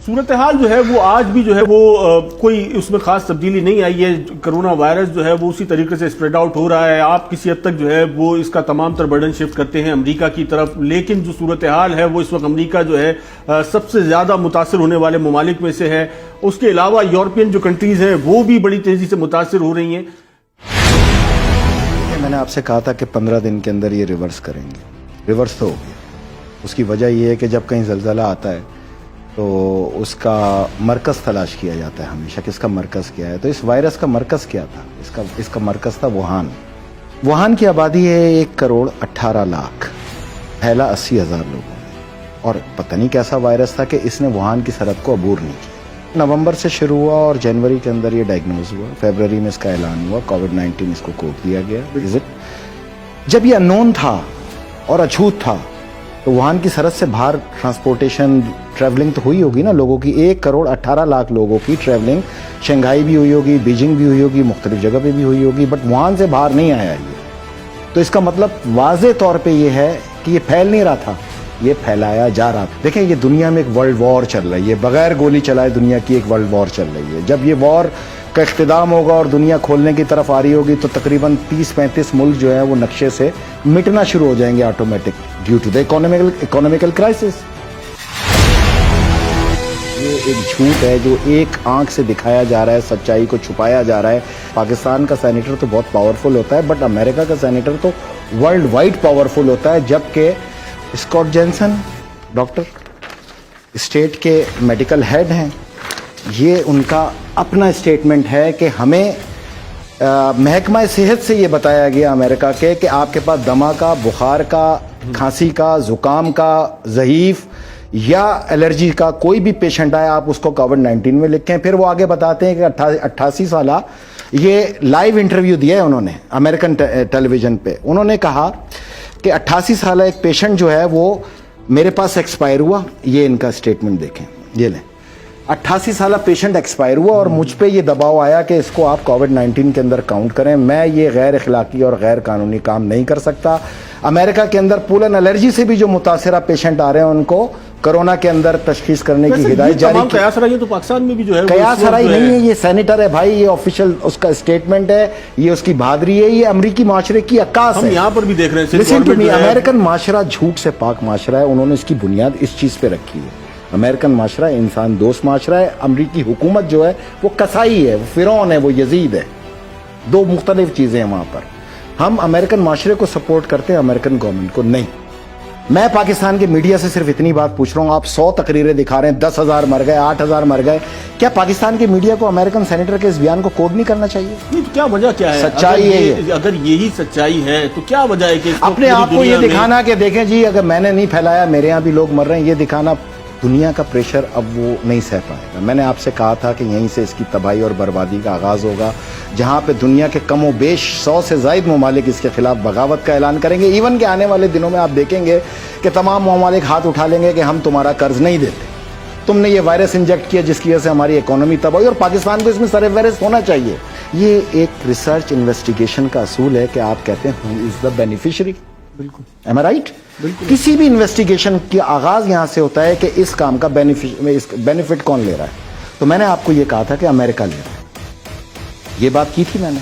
صورتحال جو ہے وہ آج بھی جو ہے وہ کوئی اس میں خاص تبدیلی نہیں آئی ہے. کرونا وائرس جو ہے وہ اسی طریقے سے اسپریڈ آؤٹ ہو رہا ہے. آپ کسی حد تک جو ہے وہ اس کا تمام تر برڈن شفٹ کرتے ہیں امریکہ کی طرف, لیکن جو صورتحال ہے وہ اس وقت امریکہ جو ہے سب سے زیادہ متاثر ہونے والے ممالک میں سے ہے. اس کے علاوہ یورپین جو کنٹریز ہیں وہ بھی بڑی تیزی سے متاثر ہو رہی ہیں. میں نے آپ سے کہا تھا کہ 15 دن کے اندر یہ ریورس کریں گے. ریورس تو ہو گیا. اس کی وجہ یہ ہے کہ جب کہیں زلزلہ آتا ہے تو اس کا مرکز تلاش کیا جاتا ہے ہمیشہ کہ اس کا مرکز کیا ہے. تو اس وائرس کا مرکز کیا تھا؟ اس کا مرکز تھا ووہان. ووہان کی آبادی ہے 1,18,00,000, پھیلا 80,000 لوگوں میں, اور پتہ نہیں کیسا وائرس تھا کہ اس نے ووہان کی سرحد کو عبور نہیں کیا. نومبر سے شروع ہوا اور جنوری کے اندر یہ ڈائگنوز ہوا. فیبروری میں اس کا اعلان ہوا. کووڈ-19 اس کو کوڈ دیا گیا. جب یہ انون تھا اور اچھوت تھا تو ووہان کی سرحد سے باہر ٹرانسپورٹیشن ٹریولنگ تو ہوئی ہوگی نا لوگوں کی. 1,18,00,000 لوگوں کی ٹریولنگ شنگھائی بھی ہوئی ہوگی, بیجنگ بھی ہوئی ہوگی, مختلف جگہ پہ بھی ہوئی ہوگی, بٹ ووہان سے باہر نہیں آیا یہ. تو اس کا مطلب واضح طور پہ یہ ہے کہ یہ پھیل نہیں رہا تھا, یہ پھیلایا جا رہا تھا. دیکھیں یہ دنیا میں ایک ورلڈ وار چل رہی ہے, بغیر گولی چلائے دنیا کی ایک ورلڈ وار چل رہی ہے. جب یہ وار کا اختتام ہوگا اور دنیا کھولنے کی طرف آ رہی ہوگی تو تقریباً 30-35 ملک جو ہیں وہ نقشے سے مٹنا شروع ہو جائیں گے automatic due to the economical crisis. یہ ایک جھوٹ ہے جو ایک آنکھ سے دکھایا جا رہا ہے, سچائی کو چھپایا جا رہا ہے. پاکستان کا سینیٹر تو بہت پاورفل ہوتا ہے, بٹ امریکہ کا سینیٹر تو ورلڈ وائڈ پاورفل ہوتا ہے. جبکہ اسکاٹ جینسن ڈاکٹر اسٹیٹ کے میڈیکل ہیڈ ہیں, یہ ان کا اپنا اسٹیٹمنٹ ہے کہ ہمیں محکمہ صحت سے یہ بتایا گیا امریکہ کے کہ آپ کے پاس دمہ کا, بخار کا, کھانسی کا, زکام کا, ضعیف یا الرجی کا کوئی بھی پیشنٹ آئے آپ اس کو کووڈ-19 میں لکھیں. پھر وہ آگے بتاتے ہیں کہ 88 سالہ یہ لائیو انٹرویو دیا ہے انہوں نے امریکن ٹیلی ویژن پہ. انہوں نے کہا کہ 88 سالہ ایک پیشنٹ جو ہے وہ میرے پاس ایکسپائر ہوا. یہ ان کا اسٹیٹمنٹ دیکھیں, یہ لیں, 88 سالہ پیشنٹ ایکسپائر ہوا اور مجھ پہ یہ دباؤ آیا کہ اس کو آپ کووڈ-19 کے اندر کاؤنٹ کریں. میں یہ غیر اخلاقی اور غیر قانونی کام نہیں کر سکتا. امریکہ کے اندر پولن الرجی سے بھی جو متاثرہ پیشنٹ آ رہے ہیں ان کو کرونا کے اندر تشخیص کرنے کی ہدایت جاری کی. قیاس رائے تو پاکستان میں بھی جو ہے قیاس رائے نہیں ہے, یہ سینیٹر ہے بھائی, یہ آفیشیل اس کا اسٹیٹمنٹ ہے, یہ اس کی بہادری ہے, یہ امریکی معاشرے کی عکاس ہے. ہم یہاں پر بھی دیکھ رہے ہیں امریکن معاشرہ جھوٹ سے پاک معاشرہ ہے. انہوں نے اس کی بنیاد اس چیز پہ رکھی ہے. امریکن معاشرہ انسان دوست معاشرہ ہے. امریکی حکومت جو ہے وہ کسائی ہے, وہ فرعون ہے, وہ یزید ہے. دو مختلف چیزیں ہیں وہاں پر. ہم امریکن معاشرے کو سپورٹ کرتے ہیں, امریکن گورنمنٹ کو نہیں. میں پاکستان کے میڈیا سے صرف اتنی بات پوچھ رہا ہوں, آپ 100 تقریریں دکھا رہے ہیں, 10,000 مر گئے, 8,000 مر گئے. کیا پاکستان کے میڈیا کو امریکن سینیٹر کے اس بیان کو کوڈ نہیں کرنا چاہیے؟ نہیں, کیا وجہ کیا ہے؟ سچائی ہے. اگر یہی سچائی ہے تو کیا وجہ ہے کہ اپنے آپ کو یہ دکھانا کہ دیکھیں جی اگر میں نے نہیں پھیلایا, میرے یہاں بھی لوگ مر رہے ہیں, یہ دکھانا دنیا کا پریشر اب وہ نہیں سہ پائے گا. میں نے آپ سے کہا تھا کہ یہیں سے اس کی تباہی اور بربادی کا آغاز ہوگا, جہاں پہ دنیا کے کم و بیش 100 سے زائد ممالک اس کے خلاف بغاوت کا اعلان کریں گے. ایون کہ آنے والے دنوں میں آپ دیکھیں گے کہ تمام ممالک ہاتھ اٹھا لیں گے کہ ہم تمہارا قرض نہیں دیتے, تم نے یہ وائرس انجیکٹ کیا جس کی وجہ سے ہماری اکانومی تباہ ہوئی, اور پاکستان کو اس میں سر فہرست ہونا چاہیے. یہ ایک ریسرچ انویسٹیگیشن کا اصول ہے کہ آپ کہتے ہیں ہو از دا بینیفیشری. بالکل, ایم آئی رائٹ؟ کسی بھی انویسٹیگیشن کی آغاز یہاں سے ہوتا ہے کہ اس کام کا بینیفٹ کون لے رہا ہے. تو میں نے آپ کو یہ کہا تھا کہ امریکہ لے رہا ہے, یہ بات کی تھی میں نے,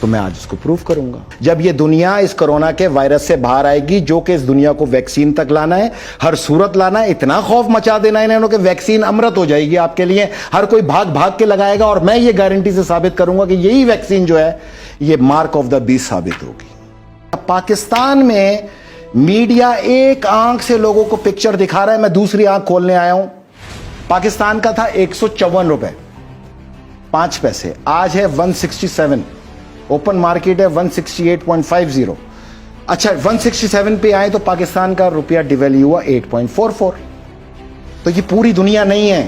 تو میں آج اس کو پروف کروں گا. جب یہ دنیا اس کرونا کے وائرس سے باہر آئے گی, جو کہ اس دنیا کو ویکسین تک لانا ہے, ہر صورت لانا ہے, اتنا خوف مچا دینا ہے انہوں کہ ویکسین امرت ہو جائے گی آپ کے لیے, ہر کوئی بھاگ بھاگ کے لگائے گا, اور میں یہ گارنٹی سے ثابت کروں گا کہ یہی ویکسین جو ہے یہ مارک آف دا بیسٹ ثابت ہوگی. پاکستان میں میڈیا ایک آنکھ سے لوگوں کو پکچر دکھا رہا ہے, میں دوسری آنکھ کھولنے آیا ہوں. پاکستان کا تھا 154 روپے 5 پیسے, آج ہے 167. اوپن مارکیٹ ہے 168.50. اچھا 167 پہ آئے تو پاکستان کا روپیہ ڈیویلیو ہوا 8.44. تو یہ پوری دنیا نہیں ہے.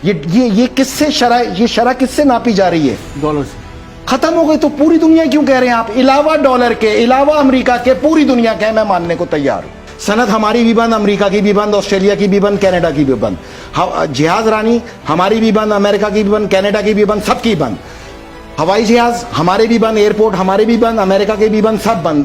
یہ کس سے شرح کس سے ناپی جا رہی ہے؟ ڈالر سے. ختم ہو گئی تو پوری دنیا کیوں کہہ رہے ہیں آپ؟ علاوہ ڈالر کے, علاوہ امریکہ کے, پوری دنیا کے, میں ماننے کو تیار ہوں. صنعت ہماری بھی بند, امریکہ کی بھی بند, آسٹریلیا کی بھی بند, کینیڈا کی بھی بند. جہاز رانی ہماری بھی بند, امریکہ کی بھی بند, کینیڈا کی بھی بند, سب کی بند. ہوائی جہاز ہمارے بھی بند, ایئرپورٹ ہمارے بھی بند, امریکہ کے بھی بند, سب بند.